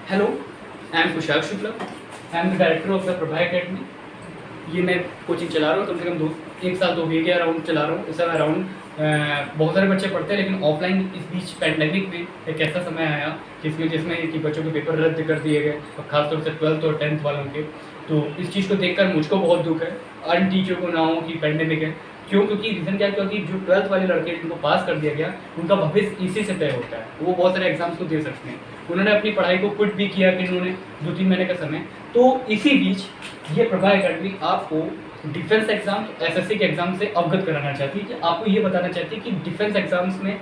Hello, I am Kushal Shukla. I am the director of the Prabha academy. ये मैं coaching चला रहा हूँ, कम से कम 1 साल 2 वीक के अराउंड चला रहा हूँ। इस समय अराउंड बहुत सारे बच्चे पढ़ते हैं, लेकिन ऑफलाइन इस बीच पैंडेमिक में एक ऐसा समय आया जिसमें कि बच्चों के पेपर रद्द कर दिए गए, और खासतौर से 12th और 10th वालों के। तो इस चीज़ को देखकर मुझको बहुत दुख है, अन्य टीचर को ना हो कि पैंडेमिक है। क्यों? क्योंकि रीज़न क्या है? क्योंकि जो 12th वाले लड़के जिनको पास कर दिया गया, उनका भविष्य इसी से तय होता है। वो बहुत सारे एग्जाम्स को दे सकते हैं। उन्होंने अपनी पढ़ाई को क्विट भी किया कि उन्होंने 2-3 महीने का समय। तो इसी बीच ये प्रभा अकेडमी आपको डिफेंस एग्जाम, एसएससी के एग्जाम से अवगत कराना चाहती है। कि आपको ये बताना चाहती है कि डिफेंस एग्जाम्स में,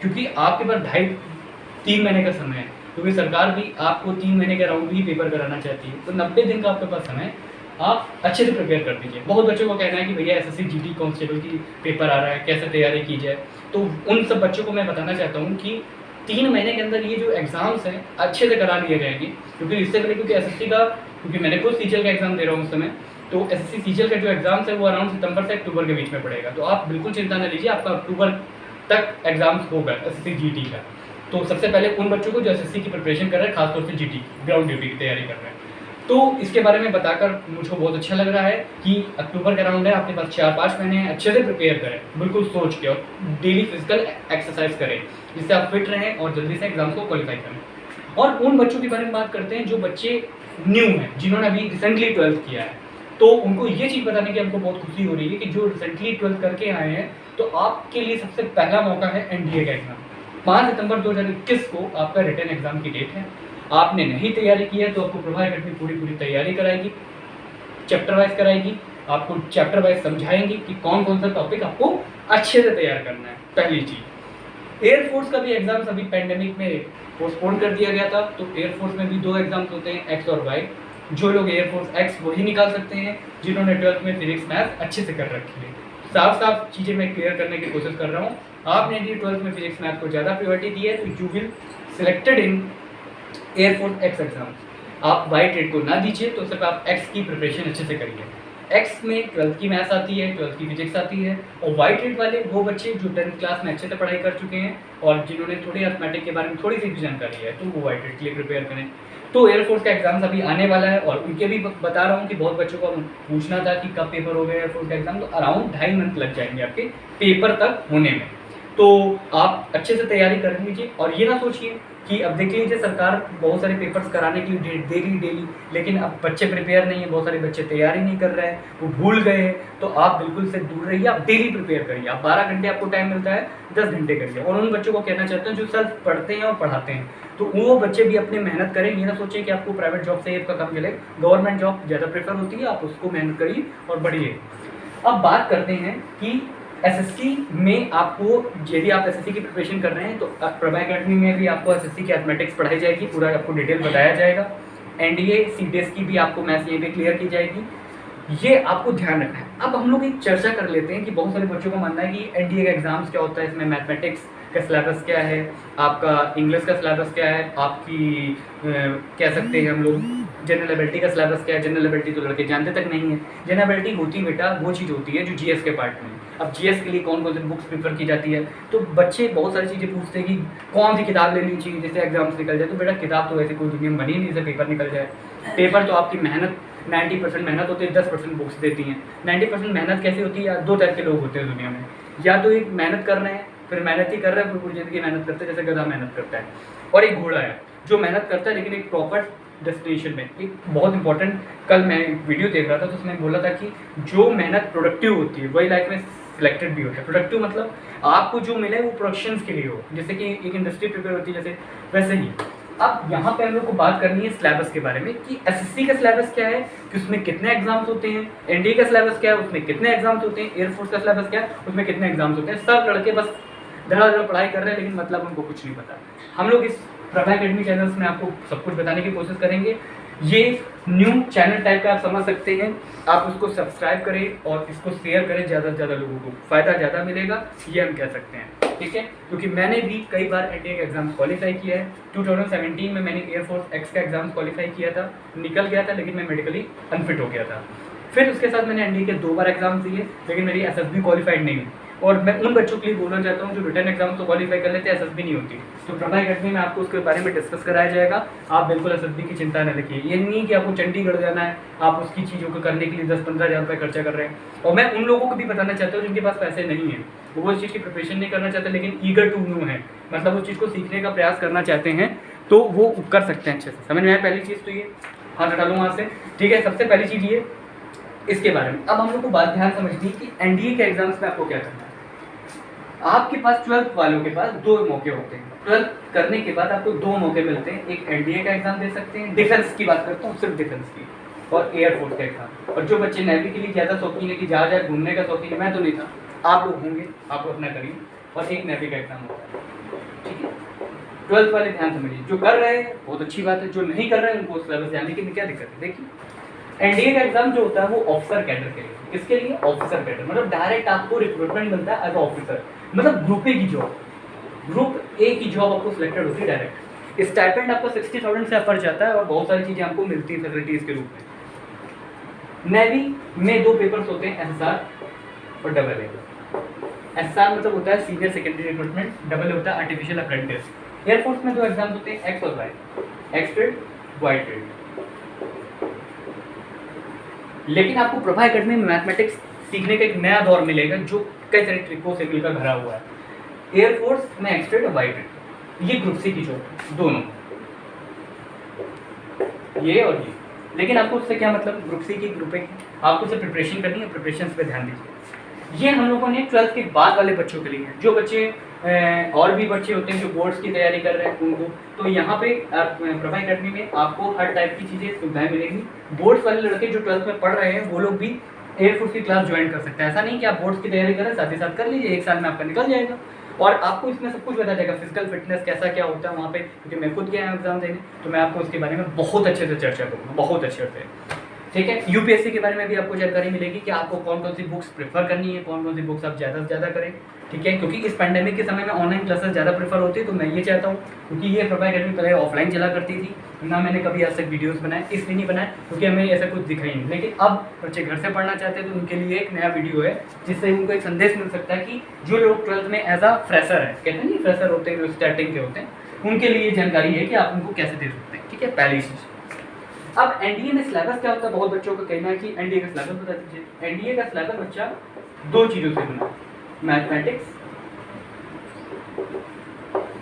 क्योंकि आपके पास 2.5-3 महीने का समय है, क्योंकि सरकार भी आपको 3 महीने के अराउंड ही पेपर कराना चाहती है, तो 90 दिन का आपके पास समय, आप अच्छे से प्रिपेयर कर दीजिए। बहुत बच्चों को कहना है कि भैया एसएससी जीडी कांस्टेबल की पेपर आ रहा है, कैसे तैयारी की जाए। तो उन सब बच्चों को मैं बताना चाहता हूँ कि 3 महीने के अंदर ये जो एग्ज़ाम्स हैं अच्छे से करा लिए जाएंगे। क्योंकि इससे पहले, क्योंकि एसएससी का, क्योंकि मैंने खुद सीजीएल का एग्ज़ाम दे रहा हूँ उस समय, तो एसएससी सीजीएल का जो एग्ज़ाम्स है वो अराउंड सितंबर से अक्टूबर के बीच में पड़ेगा। तो आप बिल्कुल चिंता न लीजिए, आपका अक्टूबर तक एग्ज़ाम्स होगा एसएससी जीडी का। तो सबसे पहले उन बच्चों को जो एसएससी की प्रिपरेशन कर रहे हैं, खासतौर से जीडी ग्राउंड ड्यूटी की तैयारी कर रहे हैं, तो इसके बारे में बताकर मुझको बहुत अच्छा लग रहा है कि अक्टूबर का राउंड है, आपके पास 4-5 महीने हैं। अच्छे से प्रिपेयर करें, बिल्कुल सोच के, और डेली फिजिकल एक्सरसाइज करें, जिससे आप फिट रहें और जल्दी से एग्जाम को क्वालिफाई करें। और उन बच्चों के बारे में बात करते हैं जो बच्चे न्यू हैं, जिन्होंने अभी रिसेंटली 12th किया है। तो उनको ये चीज़ बताने की हमको बहुत खुशी हो रही है कि जो रिसेंटली 12th करके आए हैं, तो आपके लिए सबसे पहला मौका है एनडीए का एग्ज़ाम। 5 सितंबर 2021 को आपका रिटन एग्ज़ाम की डेट है। आपने नहीं तैयारी की है तो आपको प्रभा अकेडमी पूरी तैयारी कराएगी, चैप्टर वाइज कराएगी, आपको चैप्टर वाइज समझाएंगी कि कौन कौन सा टॉपिक आपको अच्छे से तैयार करना है। पहली चीज़, एयरफोर्स का भी एग्जाम अभी पैंडेमिक में पोस्टपोन कर दिया गया था। तो एयरफोर्स में भी 2 एग्जाम्स होते हैं, एक्स और वाई। जो लोग एयरफोर्स एक्स वही निकाल सकते हैं जिन्होंने 12th में फिजिक्स मैथ अच्छे से कर रखी है। साफ चीज़ें मैं क्लियर करने की कोशिश कर रहा हूँ। आपने यदि 12th में फिजिक्स मैथ को ज़्यादा प्रायोरिटी दी है तो you will selected in air force x exam. आप वाई ट्रेड को ना दीजिए, तो सिर्फ आप एक्स की प्रिपरेशन अच्छे से करिए। एक्स में 12th की मैथ्स आती है, 12th की फिजिक्स आती है। और वाई ट्रेड वाले वो बच्चे जो 10th क्लास में अच्छे से पढ़ाई कर चुके हैं और जिन्होंने थोड़ी अर्थमेटिक के बारे में थोड़ी सी भी जानकारी है, तो वो वाई ट्रेड के लिए प्रिपेयर करें। तो एयरफोर्स का एग्जाम्स अभी आने वाला है, और उनके भी बता रहा हूँ कि बहुत बच्चों को पूछना था कि कब पेपर हो गया एयरफोर्स का एग्जाम। तो अराउंड 2.5 मंथ लग जाएंगे आपके पेपर तक होने में। तो आप अच्छे से तैयारी कर लीजिए, और ये ना सोचिए कि अब देख लीजिए सरकार बहुत सारे पेपर्स कराने के लिए डेट दे रही डेली, लेकिन अब बच्चे प्रिपेयर नहीं है, बहुत सारे बच्चे तैयारी नहीं कर रहे हैं, वो भूल गए हैं। तो आप बिल्कुल से दूर रहिए, आप डेली प्रिपेयर करिए। आप 12 घंटे आपको टाइम मिलता है, 10 घंटे करिए। और उन बच्चों को कहना चाहते हैं जो सेल्फ पढ़ते हैं और पढ़ाते हैं, तो वो बच्चे भी अपनी मेहनत करें। ये ना सोचें कि आपको प्राइवेट जॉब से आपका काम चले, गवर्नमेंट जॉब ज़्यादा प्रेफर होती है, आप उसको मेहनत करिए और बढ़िए। अब बात करते हैं कि एसएससी में आपको, यदि आप एसएससी की प्रिपरेशन कर रहे हैं तो प्रभा अकेडमी में भी आपको एसएससी की मैथमेटिक्स पढ़ाई जाएगी, पूरा आपको डिटेल बताया जाएगा। एनडीए सीडीएस की भी आपको मैथ्स यहीं पे क्लियर की जाएगी, ये आपको ध्यान रखना है। अब हम लोग एक चर्चा कर लेते हैं कि बहुत सारे बच्चों का मानना है कि एनडीए का एग्जाम्स क्या होता है, इसमें मैथमेटिक्स का सिलेबस क्या है, आपका इंग्लिश का सिलेबस क्या है, आपकी कह सकते हैं हम लोग जनरल एबिलिटी का सिलेबस क्या है। जनरल एबिलिटी तो लड़के जानते तक नहीं है। जनरल एबिलिटी होती बेटा वो चीज़ होती है जो जीएस के पार्ट में। अब जीएस के लिए कौन कौन सी बुक्स प्रेफर की जाती है, तो बच्चे बहुत सारी चीज़ें पूछते हैं कि कौन सी किताब लेनी चाहिए जिससे एग्जाम्स निकल जाए। तो बेटा किताब तो ऐसे कोई दुनिया में बनी नहीं जिससे पेपर निकल जाए। पेपर तो आपकी मेहनत 90% मेहनत होती है, 10% बुक्स देती हैं। 90% मेहनत कैसे होती है? 2 टाइप के लोग होते हैं दुनिया में, या तो एक मेहनत कर रहे हैं, फिर मेहनत ही कर रहे हैं, फिर पूरी ज़िंदगी मेहनत करते हैं, जैसे गधा मेहनत करता है। और एक घोड़ा है जो मेहनत करता है लेकिन एक प्रॉपर डेस्टिनेशन में। एक बहुत इंपॉर्टेंट, कल मैं एक वीडियो देख रहा था तो उसमें बोला था कि जो मेहनत प्रोडक्टिव होती है वही लाइफ में सिलेक्टेड भी होता है। प्रोडक्टिव मतलब आपको जो मिले वो प्रोडक्शंस के लिए हो, जैसे कि एक इंडस्ट्री प्रिपेयर होती है जैसे, वैसे ही। अब यहाँ पे हम लोग को बात करनी है सिलेबस के बारे में कि एसएससी का सिलेबस क्या है, कि उसमें कितने एग्जाम्स होते हैं। एनडीए का सिलेबस क्या है, उसमें कितने एग्जाम्स होते हैं। एयरफोर्स का सिलेबस क्या है, उसमें कितने एग्जाम्स होते हैं। सब लड़के बस धड़ाधड़ पढ़ाई कर रहे हैं, लेकिन मतलब उनको कुछ नहीं पता। हम लोग इस प्रभा अकेडमी चैनल्स में आपको सब कुछ बताने की कोशिश करेंगे। ये न्यू चैनल टाइप का आप समझ सकते हैं। आप उसको सब्सक्राइब करें और इसको शेयर करें, ज़्यादा से ज़्यादा लोगों को फ़ायदा ज़्यादा मिलेगा, ये हम कह सकते हैं। ठीक है, क्योंकि मैंने भी कई बार एनडीए का एग्जाम क्वालिफाई किया है। 2017 में मैंने एयरफोर्स एक्स का एग्जाम क्वालिफाई किया था, निकल गया था, लेकिन मैं मेडिकली अनफिट हो गया था। फिर उसके साथ मैंने एनडीए के 2 बार एग्जाम दिए, लेकिन मेरी एसएसबी क्वालिफाइड नहीं हुई। और मैं उन बच्चों के लिए बोलना चाहता हूँ जो रिटर्न एग्जाम तो क्वालिफाई कर लेते हैं, एसएसबी नहीं होती। तो प्रभा अकेडमी में आपको उसके बारे में डिस्कस कराया जाएगा। आप बिल्कुल एसएसबी की चिंता न रखिए। ये नहीं कि आपको चंडीगढ़ जाना है, आप उसकी चीज़ों को करने के लिए 10-15 हज़ार रुपये खर्चा कर रहे हैं। और मैं उन लोगों को भी बताना चाहता हूँ जिनके पास पैसे नहीं है, वो उस चीज़ की प्रिपरेशन नहीं करना चाहते लेकिन ईगर टू नो है, मतलब उस चीज़ को सीखने का प्रयास करना चाहते हैं, तो वो कर सकते हैं अच्छे से। समझ में आया? पहली चीज़ तो ये, हाथ हटा लूँ वहाँ से, ठीक है। सबसे पहली चीज़ ये इसके बारे में। अब हम लोग को बात ध्यान समझनी कि एनडीए के एग्जाम्स में आपको क्या करना है। आपके पास 12th वालों के पास 2 मौके होते हैं। 12th करने के बाद आपको 2 मौके मिलते हैं। एक एनडीए का एग्जाम दे सकते हैं, डिफेंस की बात करता हूँ, सिर्फ डिफेंस की, और एयरफोर्स का एग्जाम। और जो बच्चे नेवी के लिए ज़्यादा शौकीन है कि जहाँ जहाँ घूमने का शौकीन है, मैं तो नहीं था, आप लोग होंगे, आप अपना करिए। और एक नेवी का एग्जाम होता है, ठीक है। 12th वाले ध्यान समझिए, जो कर रहे हैं बहुत अच्छी बात है, जो नहीं कर रहे हैं उनको सिलेबस जाने की क्या दिक्कत है। देखिए एनडीए का एग्जाम जो होता है वो ऑफिसर कैडर के लिए। किसके लिए? ऑफिसर कैडर, मतलब डायरेक्ट आपको रिक्रूटमेंट मिलता है एज ऑफिसर, मतलब ग्रुप ए की जॉब, ग्रुप ए की जॉब आपको सिलेक्टेड होती है डायरेक्ट। स्टाइपेंड आपका 60,000 से अपर जाता है और बहुत सारी चीज़ें आपको मिलती हैं फैसिलिटीज़ के रूप में। नेवी में 2 पेपर्स होते हैं, एसएसआर और डबल ए। एसएसआर मतलब होता है senior secondary recruitment, double A होता है आर्टिफिशियल अप्रेंटिस। एयरफोर्स में 2 एग्जाम्स होते हैं, एक्स और Y, X trade, Y trade. लेकिन आपको प्रभा अकेडमी में मैथमेटिक्स सीखने का एक नया दौर मिलेगा जो कई सारे ट्रिकों से मिलकर भरा हुआ है। एयरफोर्स में एक्स ट्रेड और वाई ट्रेड, ये ग्रुप सी की जॉब दोनों, ये और ये। लेकिन आपको उससे क्या मतलब, ग्रुप सी की, ग्रुप ए की, आपको सिर्फ प्रिपरेशन करनी है, प्रिपरेशन पे ध्यान दीजिए। ये हम लोगों ने 12th के बाद वाले बच्चों के लिए है। जो बच्चे और भी बच्चे होते हैं जो बोर्ड्स की तैयारी कर रहे हैं उनको, तो यहाँ पे प्रभा अकेडमी में आपको हर टाइप की चीज़ें सुविधाएं मिलेंगी। बोर्ड्स वाले लड़के जो 12th में पढ़ रहे हैं वो लोग भी एयरफोर्स की क्लास ज्वाइन कर सकते हैं। ऐसा नहीं कि आप बोर्ड्स की तैयारी करें, साथ ही साथ कर लीजिए, 1 साल में आपका निकल जाएगा। और आपको इसमें सब कुछ बताया जाएगा, फिजिकल फिटनेस कैसा क्या होता है वहाँ पे, क्योंकि मैं खुद गया एग्जाम देने, तो मैं आपको उसके बारे में बहुत अच्छे से चर्चा करूँगा, बहुत अच्छे से, ठीक है। यूपीएससी के बारे में भी आपको जानकारी मिलेगी कि आपको कौन कौन सी बुक्स प्रेफर करनी है, कौन कौन सी बुक्स आप ज़्यादा से ज़्यादा करें, ठीक है। क्योंकि इस पैंडेमिक के समय में ऑनलाइन क्लासेस ज़्यादा प्रेफर होती है, तो मैं ये चाहता हूँ, क्योंकि ये प्रभा अकेडमी पहले ऑफलाइन चला करती थी ना, मैंने कभी आज तक वीडियोस बनाए, इसलिए नहीं बनाए क्योंकि हमें ऐसा कुछ दिखाई नहीं। लेकिन अब बच्चे घर से पढ़ना चाहते हैं तो उनके लिए एक नया वीडियो है जिससे उनको एक संदेश मिल सकता है कि जो लोग 12th में एज अ फ्रेशर है, कहते हैं नहीं फ्रेशर होते हैं जो स्टार्टिंग के होते हैं, उनके लिए जानकारी है कि आप उनको कैसे दे सकते हैं, ठीक है। पहली चीज़। अब एनडीए में सिलेबस क्या होता है, बहुत बच्चों का कहना है कि एनडीए का सिलेबस बता दीजिए। एनडीए का सिलेबस बच्चा 2 चीज़ों से बना, मैथमेटिक्स,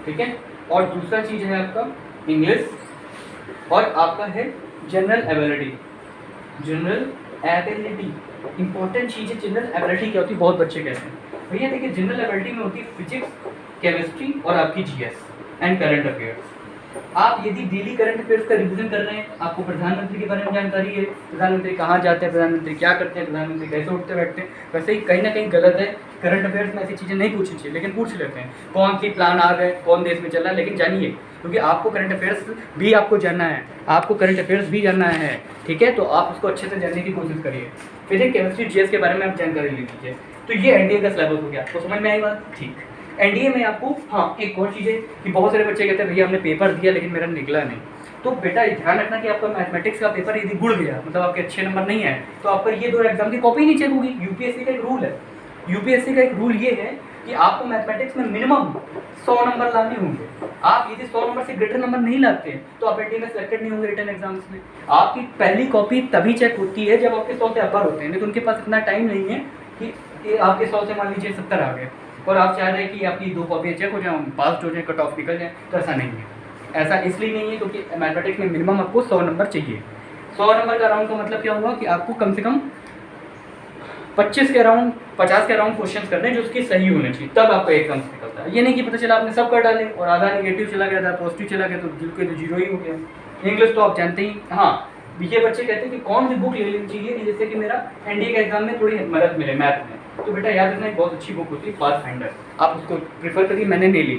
ठीक है, और दूसरा चीज है आपका इंग्लिश, और आपका है general ability. General ability important चीज है। जनरल एबिलिटी क्या होती है, बहुत बच्चे कहते हैं भैया देखिए जनरल एबिलिटी में होती है फिजिक्स, केमिस्ट्री और आपकी जीएस एंड करंट अफेयर्स। आप यदि डेली करंट अफेयर्स का रिवीजन कर रहे हैं, आपको प्रधानमंत्री के बारे में जानकारी है, प्रधानमंत्री कहाँ जाते हैं, प्रधानमंत्री क्या करते हैं, प्रधानमंत्री कैसे उठते बैठते हैं, वैसे ही कहीं ना कहीं गलत है। करंट अफेयर्स में ऐसी चीज़ें नहीं पूछनी चाहिए, लेकिन पूछ लेते हैं कौन सी प्लान आ गए, कौन देश में चल रहा है, लेकिन जानिए क्योंकि आपको करंट अफेयर्स भी आपको जानना है, आपको करंट अफेयर्स भी जानना है, ठीक है। तो आप उसको अच्छे से जानने की कोशिश करिए। फिजिक्स, केमिस्ट्री, जीएस के बारे में आप जानकारी ले लीजिए। तो ये एनडीए का सिलेबस हो गया, आपको समझ में आई बात, ठीक। एनडीए में आपको हाँ एक और चीज़ है कि बहुत सारे बच्चे कहते हैं भैया हमने पेपर दिया लेकिन मेरा निकला नहीं। तो बेटा ध्यान रखना कि आपका मैथमेटिक्स का पेपर यदि गुड़ गया, मतलब आपके अच्छे नंबर नहीं आए, तो आपका ये 2 एग्जाम की कॉपी नहीं चेक होगी। यूपीएससी का एक रूल है, यूपीएससी का एक रूल ये है कि आपको मैथमेटिक्स में मिनिमम 100 नंबर लाने होंगे। आप यदि 100 नंबर से ग्रेटर नंबर नहीं लाते हैं तो आप एनडीए में सिलेक्टेड नहीं होंगे रिटर्न एग्जाम्स में। आपकी पहली कॉपी तभी चेक होती है जब आपके 100 से अपर होते हैं, नहीं तो उनके पास इतना टाइम नहीं है कि आपके 100 से मान लीजिए 70 आ गए और आप चाह रहे हैं कि आपकी 2 कॉपियाँ चेक हो जाए, पास हो जाए, कट ऑफ निकल जाए, तो ऐसा नहीं है। ऐसा इसलिए नहीं है क्योंकि मैथमेटिक्स में मिनिमम आपको 100 नंबर चाहिए। 100 नंबर का अराउंड का मतलब क्या हुआ कि आपको कम से कम 25 के अराउंड, 50 के अराउंड क्वेश्चन करने जो उसकी सही होने चाहिए, तब आपका एग्जाम निकलता है। ये नहीं कि पता चला आपने सब कर डाले और आधा नेगेटिव चला गया था, पॉजिटिव चला गया तो जीरो ही हो गया। इंग्लिश तो आप जानते ही। हाँ, ये बच्चे कहते हैं कि कौन सी बुक ले लेनी चाहिए कि जिससे कि मेरा एनडीए के एग्जाम में थोड़ी मदद मिले मैथ में। तो बेटा याद रखना एक बहुत अच्छी बुक होती है पाथफाइंडर, आप उसको प्रीफर करिए। मैंने नहीं ली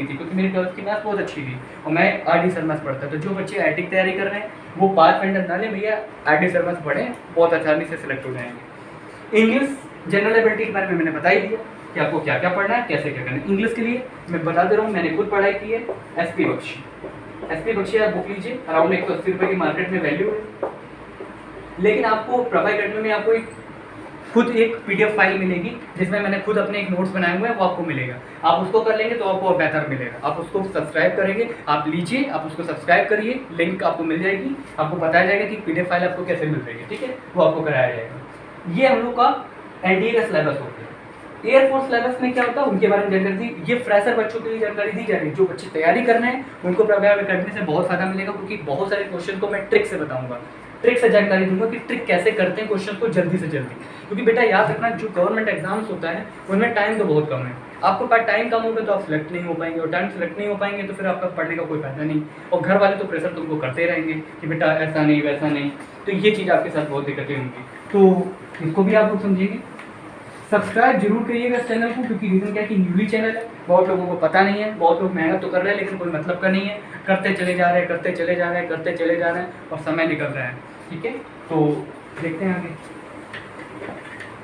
थी क्योंकि मेरी 12th की मैथ बहुत अच्छी थी और मैं आरडी शर्मा से पढ़ता। तो जो बच्चे आईटी की तैयारी कर रहे हैं वो पाथफाइंडर ना लें भैया, आरडी शर्मा से पढ़ें, बहुत आसानी से सिलेक्ट हो जाएंगे। इंग्लिश जनरल एबिलिटी के बारे में मैंने बता ही दिया कि आपको क्या क्या पढ़ना है, कैसे क्या करना है। इंग्लिश के लिए मैं बता दे रहा हूँ, मैंने खुद पढ़ाई की है। एसपी बख्शी आप बुक लीजिए, अराउंड 180 रुपये की मार्केट में वैल्यू है। लेकिन आपको प्रभा अकेडमी में आपको एक खुद एक PDF फाइल मिलेगी जिसमें मैंने खुद अपने एक नोट्स बनाए हुए हैं, वो आपको मिलेगा। आप उसको कर लेंगे तो आपको बेहतर मिलेगा। आप उसको सब्सक्राइब करेंगे, आप लीजिए, आप उसको सब्सक्राइब करिए, लिंक आपको मिल जाएगी, आपको बताया जाएगा कि PDF फाइल आपको कैसे मिल रही है, ठीक है, वो आपको कराया जाएगा। ये हम लोग का NDA का सिलेबस हो गया। एयरफोर्स सिलेबस में क्या होता है उनके बारे में जानकारी दी। ये फ्रेशर बच्चों के लिए जानकारी दी जा रही है। जो बच्चे तैयारी करना है उनको प्रिपेयर करने से बहुत फायदा मिलेगा, क्योंकि बहुत सारे क्वेश्चन को मैं ट्रिक से बताऊंगा, ट्रिक से जानकारी दूंगा कि ट्रिक कैसे करते हैं क्वेश्चन को जल्दी से जल्दी। क्योंकि बेटा याद रखना, जो गवर्नमेंट एग्जाम्स होता है उनमें टाइम तो बहुत कम है। आपके पास टाइम कम होगा तो आप सिलेक्ट नहीं हो पाएंगे, और टाइम सिलेक्ट नहीं हो पाएंगे तो फिर आपका पढ़ने का कोई फायदा नहीं। और घर वाले तो प्रेशर तुमको करते रहेंगे कि बेटा ऐसा नहीं वैसा नहीं, तो ये चीज़ आपके साथ बहुत दिक्कतें होंगी। तो इसको भी आप लोग समझिएगा। सब्सक्राइब जरूर करिएगा इस चैनल को, क्योंकि रीज़न क्या है कि न्यूली चैनल है, बहुत लोगों को पता नहीं है, बहुत लोग मेहनत तो कर रहे हैं लेकिन कोई मतलब का नहीं है, करते चले जा रहे हैं, करते चले जा रहे हैं, करते चले जा रहे हैं और समय निकल रहा है, ठीक है। तो देखते हैं आगे।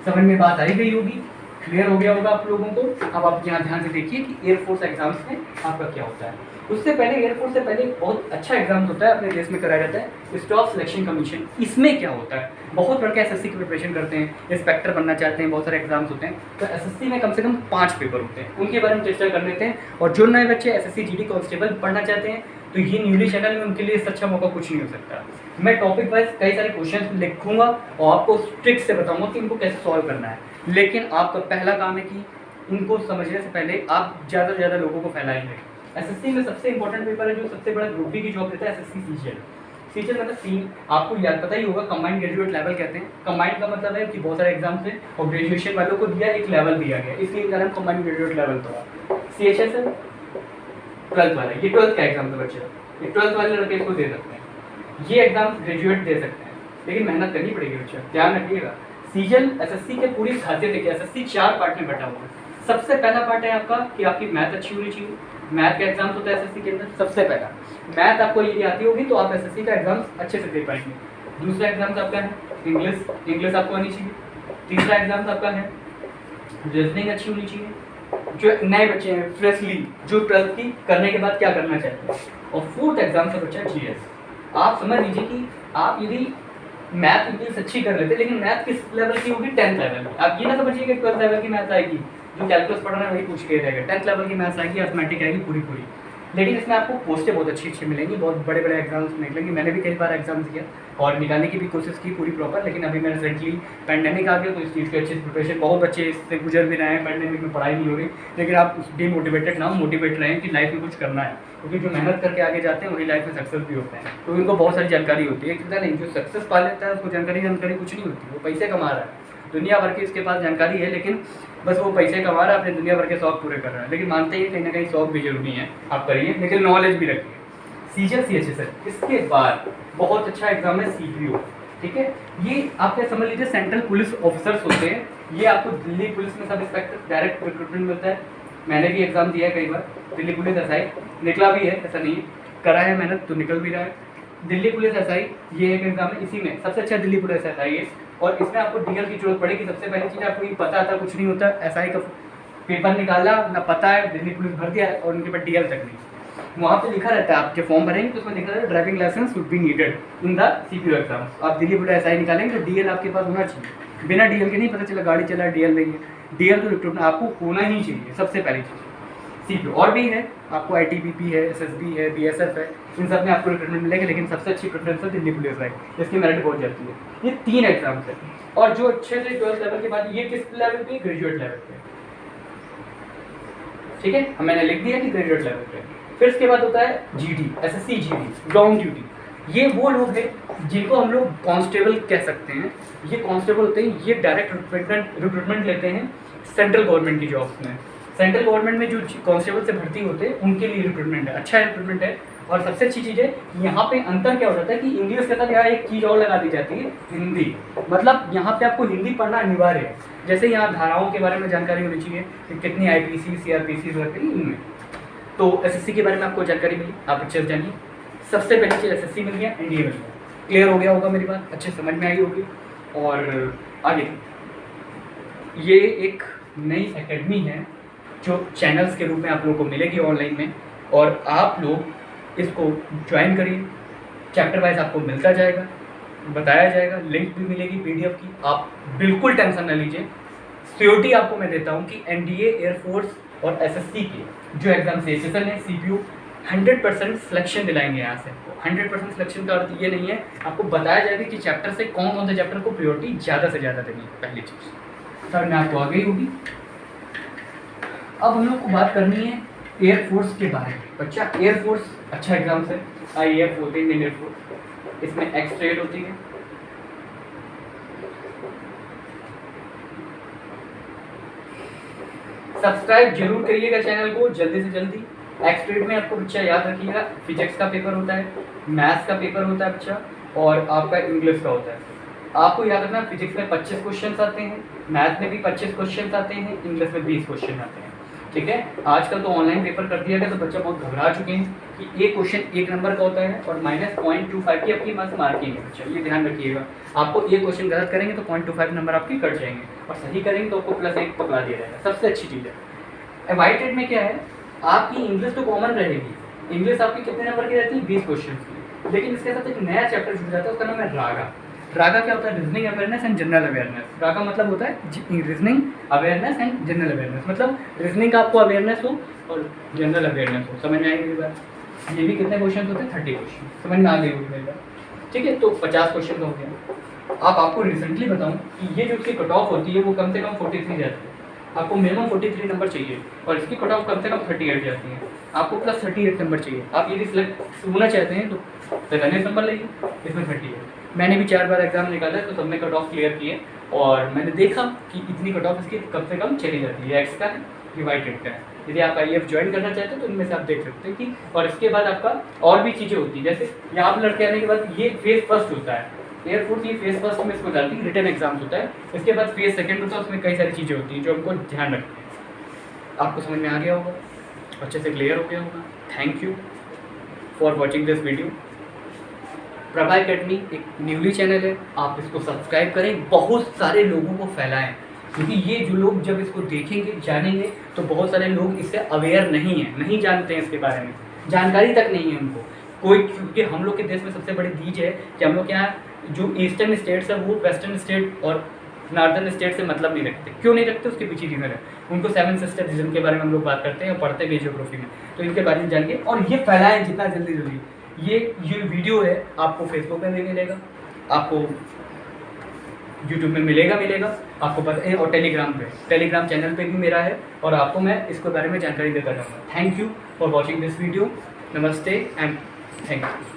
समझ में बात आई गई होगी, क्लियर हो गया होगा आप लोगों को। अब आप यहाँ ध्यान से देखिए कि एयरफोर्स एग्जाम्स में आपका क्या होता है। उससे पहले एयरफोर्स से पहले बहुत अच्छा एग्जाम होता है अपने देश में कराया जाता है, स्टाफ सिलेक्शन कमीशन। इसमें क्या होता है, बहुत लड़के SSC की प्रिपरेशन करते हैं, इंस्पेक्टर बनना चाहते हैं, बहुत सारे एग्जाम्स होते हैं। तो SSC में कम से कम 5 पेपर होते हैं, उनके बारे में चर्चा कर लेते हैं। और जो नए बच्चे SSC GD कांस्टेबल पढ़ना चाहते हैं तो ये न्यूली चैनल में उनके लिए इससे अच्छा मौका कुछ नहीं हो सकता। मैं टॉपिक वाइज कई सारे क्वेश्चन लिखूंगा और आपको ट्रिक से बताऊंगा कि इनको कैसे सॉल्व करना है। लेकिन आपका पहला काम है कि इनको समझने से पहले आप ज़्यादा से ज़्यादा लोगों को फैलाएंगे। SSC में सबसे इंपॉर्टेंट पेपर है जो सबसे बड़ा ग्रुप बी की जॉब देता है, SSC CGL। CGL मतलब सीन आपको याद पता ही होगा, कंबाइंड ग्रेजुएट लेवल कहते हैं। कंबाइंड का मतलब है कि बहुत सारे एग्जाम्स हैं और ग्रेजुएशन वालों को दिया एक लेवल दिया गया, इसलिए इनका नाम कंबाइंड ग्रेजुएट लेवल था। CHS है 12th वाला, ये 12th का एग्जाम था बच्चे, ये 12th वाले लड़के इसको दे सकते हैं। ये एग्जाम ग्रेजुएट दे सकते हैं लेकिन मेहनत करनी पड़ेगी बच्चा, ध्यान रखिएगा। CGL SSC के पूरी खासियत है कि SSC 4 पार्ट में बटा हुआ है। सबसे पहला पार्ट है आपका कि आपकी मैथ अच्छी होनी चाहिए। मैथ का एग्जाम होता है SSC के अंदर। सबसे पहला मैथ आपको यदि आती होगी तो आप SSC का एग्जाम अच्छे से दे पाएंगे। दूसरा एग्जाम आपका है इंग्लिश आपको आनी चाहिए। तीसरा एग्जाम आपका है रीजनिंग अच्छी होनी चाहिए। जो नए बच्चे हैं फ्रेशली जो 12th की करने के बाद क्या करना चाहते हैं। और फोर्थ एग्जाम का बच्चा GS। आप समझ लीजिए कि आप यदि मैथ इंग्लिश अच्छी कर लेते लेकिन मैथ किस लेवल की होगी, 10th लेवल की। आप ये ना समझिए कि 12th लेवल की मैथ आएगी, जो कैलकुलस पढ़ रहा है वही पूछ के रहेगा। 10th लेवल की मैथ्स आएगी, अर्थमेटिक आएगी पूरी। लेकिन इसमें आपको पोस्टें बहुत अच्छी मिलेंगी, बहुत बड़े एग्जाम्स निकलेंगे। मैंने भी कई बार एग्जाम दिया और निकालने की भी कोशिश की पूरी प्रॉपर, लेकिन अभी मैं रिसेंटली पैंडेमिक आ गया तो इस चीज़ की अच्छी प्रिपरेशन, बहुत बच्चे इससे गुजर भी रहे हैं, पैंडेमिक में पढ़ाई नहीं हो रही। लेकिन आप डीमोटिवेटेड ना हो, मोटिवेट रहें कि लाइफ में कुछ करना है, क्योंकि जो मेहनत करके आगे जाते हैं वही लाइफ में सक्सेस भी होते हैं। तो उनको बहुत सारी जानकारी होती है, कितना नहीं, जो सक्सेस पा लेता है उसको जानकारी कुछ नहीं होती, वो पैसे कमा रहा है, दुनिया भर की इसके पास जानकारी है, लेकिन बस वो पैसे कमा रहा है, अपने दुनिया भर के शौक पूरे कर रहा है। लेकिन मानते ही कहीं ना कहीं शौक भी जरूरी है, आप करिए लेकिन नॉलेज भी रखिए। CGL CHS है। इसके बाद बहुत अच्छा एग्जाम है CPO, ठीक है। ये आप क्या समझ लीजिए सेंट्रल पुलिस ऑफिसर्स होते हैं। ये आपको दिल्ली पुलिस में सब इंस्पेक्टर डायरेक्ट रिक्रूटमेंट मिलता है। मैंने भी एग्जाम दिया है कई बार, दिल्ली पुलिस SI निकला भी है, ऐसा नहीं करा है मेहनत तो निकल भी रहा है। दिल्ली पुलिस SI ये एक एग्जाम है, इसी में सबसे अच्छा दिल्ली पुलिस SI है। और इसमें आपको DL की जरूरत पड़ेगी। सबसे पहली चीज़ आपको ये पता था कुछ नहीं होता, SI का पेपर निकाला ना, पता है दिल्ली पुलिस भर दिया और उनके पास DL तक नहीं। वहाँ पे लिखा रहता है, आपके फॉर्म भरेंगे तो उसमें लिखा रहता है driving licence would be needed in the CPO exam. आप दिल्ली पुलिस SI निकालेंगे तो DL आपके पास होना चाहिए। बिना DL के नहीं पता चला गाड़ी चला DL नहीं है। DL तो रिक्रूटमेंट आपको होना ही चाहिए, सबसे पहली चीज़। CPO और भी है, आपको ITBP है, SSB है, BSF है, इन सब में आपको रिक्रूटमेंट मिलेगा, लेकिन सबसे अच्छी प्रेफरेंस है दिल्ली पुलिस है, इसकी मेरिट बहुत जाती है। ये 3 एग्जाम्स है। और जो अच्छे से 12th लेवल के बाद ये किस लेवल पे, ग्रेजुएट लेवल पे, ठीक है, मैंने लिख दिया कि ग्रेजुएट लेवल पे। फिर इसके बाद होता है GD SSC GD ground duty. ये वो लोग हैं जिनको हम लोग कांस्टेबल कह सकते हैं। ये कांस्टेबल होते हैं, ये डायरेक्ट रिक्रूटमेंट लेते हैं सेंट्रल गवर्नमेंट की जॉब्स में। सेंट्रल गवर्नमेंट में जो कांस्टेबल से भर्ती होते हैं उनके लिए रिक्रूटमेंट है, अच्छा रिक्रूटमेंट है। और सबसे अच्छी चीज़ है यहाँ पे अंतर क्या हो जाता है कि इंग्लिश के साथ यहाँ एक चीज़ और लगा दी जाती है, हिंदी। मतलब यहाँ पे आपको हिंदी पढ़ना अनिवार्य है। जैसे यहाँ धाराओं के बारे में जानकारी होनी चाहिए कि कितनी IPC CRPC रहती है इनमें, तो SSC के बारे में आपको जानकारी मिली, आप अच्छे से जानिए। सबसे पहली चीज़ SSC मिल गया, NDA मिल गया। क्लियर हो गया होगा मेरी बात, अच्छे समझ में आई होगी। और आगे ये एक नई एकेडमी है जो चैनल्स के रूप में आप लोगों को मिलेगी ऑनलाइन में, और आप लोग इसको ज्वाइन करिए। चैप्टर वाइज आपको मिलता जाएगा, बताया जाएगा, लिंक भी मिलेगी PDF की, आप बिल्कुल टेंशन न लीजिए। सियोरिटी आपको मैं देता हूँ कि NDA, एयरफोर्स और SSC के जो एग्जाम सेशन है CPU 100% सिलेक्शन दिलाएंगे यहाँ से। 100% सिलेक्शन का अर्थ ये नहीं है, आपको बताया जाएगा कि चैप्टर से कौन कौन से चैप्टर को प्रायोरिटी ज़्यादा से ज़्यादा देनी है, पहली चीज़। सर मैं आपको आ गई होगी। अब हम लोग को बात करनी है एयरफोर्स के बारे में। बच्चा एयरफोर्स अच्छा एग्जाम से IAF होती है, इंडियन एयरफोर्स, इसमें एक्स-रेड होती है। सब्सक्राइब जरूर करिएगा चैनल को जल्दी से जल्दी। एक्स-रेड में आपको बच्चा याद रखिएगा, फिजिक्स का पेपर होता है, मैथ्स का पेपर होता है बच्चा, और आपका इंग्लिश का होता है। आपको याद रखना, फिजिक्स में 25 क्वेश्चन आते हैं, मैथ में भी 25 क्वेश्चन आते हैं, इंग्लिश में 20 क्वेश्चन आते हैं। ठीक है, आजकल तो ऑनलाइन पेपर कर दिया गया तो बच्चा बहुत घबरा चुके हैं कि एक क्वेश्चन 1 नंबर का होता है और -0.25 की आपकी मार्किंग है बच्चा, ये ध्यान रखिएगा। आपको एक क्वेश्चन गलत करेंगे तो 0.25 नंबर आपके कट जाएंगे, और सही करेंगे तो आपको +1 पकड़ा दिया जाएगा। सबसे अच्छी चीज़ है वाइटेड में क्या है, आपकी इंग्लिश तो कॉमन रहेगी। इंग्लिश आपकी कितने नंबर की रहती है? 20 क्वेश्चन की। लेकिन इसके साथ एक नया चैप्टर जुड़ जाता है, उसका नाम है रागा। रागा क्या होता है? Reasoning awareness and general awareness. RAGA मतलब होता है reasoning awareness and general awareness, मतलब रीजनिंग का आपको अवेयरनेस हो और जनरल अवेयरनेस हो। समझ में आएगी मेरी बात? ये भी कितने क्वेश्चन होते हैं? 30 क्वेश्चन। समझ में आ गई होगी मेरी बात? ठीक है, तो 50 क्वेश्चन हो गया। अब आपको रिसेंटली बताऊँ कि ये जो उसकी कट ऑफ होती है वो कम से कम 43 जाती है। आपको मिनिमम 43 नंबर चाहिए और इसकी कट ऑफ कम से कम 38 जाती है। आपको +38 नंबर चाहिए। आप यदि सिलेक्ट होना चाहते हैं तो 37 नंबर लाइए, इसमें 38। मैंने भी 4 बार एग्जाम निकाला है तो सब में कट ऑफ क्लियर किए, और मैंने देखा कि इतनी कट ऑफ इसकी कम से कम चली जाती है। एक्स का है, ये वाइटेड का है। यदि आप IAF ज्वाइन करना चाहते हैं तो इनमें से आप देख सकते हैं कि, और इसके बाद आपका और भी चीज़ें होती हैं, जैसे यहाँ पर लड़के आने के बाद ये फेज फर्स्ट होता है एयरफोर्स, ये फेज फर्स्ट में इसको डालती है, रिटन एग्जाम्स होता है। इसके बाद फेज सेकंड होता है, उसमें कई सारी चीज़ें होती हैं जो हमको ध्यान रखनी है। आपको समझ में आ गया होगा, अच्छे से क्लियर हो गया होगा। Thank you for watching this video. Prabha academy एक न्यूली चैनल है, आप इसको सब्सक्राइब करें, बहुत सारे लोगों को फैलाएं, क्योंकि ये जो लोग जब इसको देखेंगे जानेंगे तो बहुत सारे लोग इससे अवेयर नहीं हैं, नहीं जानते हैं इसके बारे में, जानकारी तक नहीं है उनको कोई। क्योंकि हम लोग के देश में सबसे बड़ी दीज है कि हम लोग के यहाँ जो ईस्टर्न स्टेट्स है वो वेस्टर्न स्टेट और नॉर्दर्न स्टेट से मतलब नहीं रखते। क्यों नहीं रखते? उसके पीछे रीज़न है। उनको 7 सिस्टर्स के बारे में हम लोग बात करते हैं और पढ़ते भी जियोग्राफी में, तो इनके बारे में जानिए और ये फैलाएं जितना जल्दी जल्दी। ये वीडियो है आपको फेसबुक पे भी मिलेगा, आपको यूट्यूब में मिलेगा, आपको पता है, और टेलीग्राम चैनल पे भी मेरा है, और आपको मैं इसके बारे में जानकारी देता रहूँगा। Thank you for watching this video. नमस्ते एंड थैंक यू।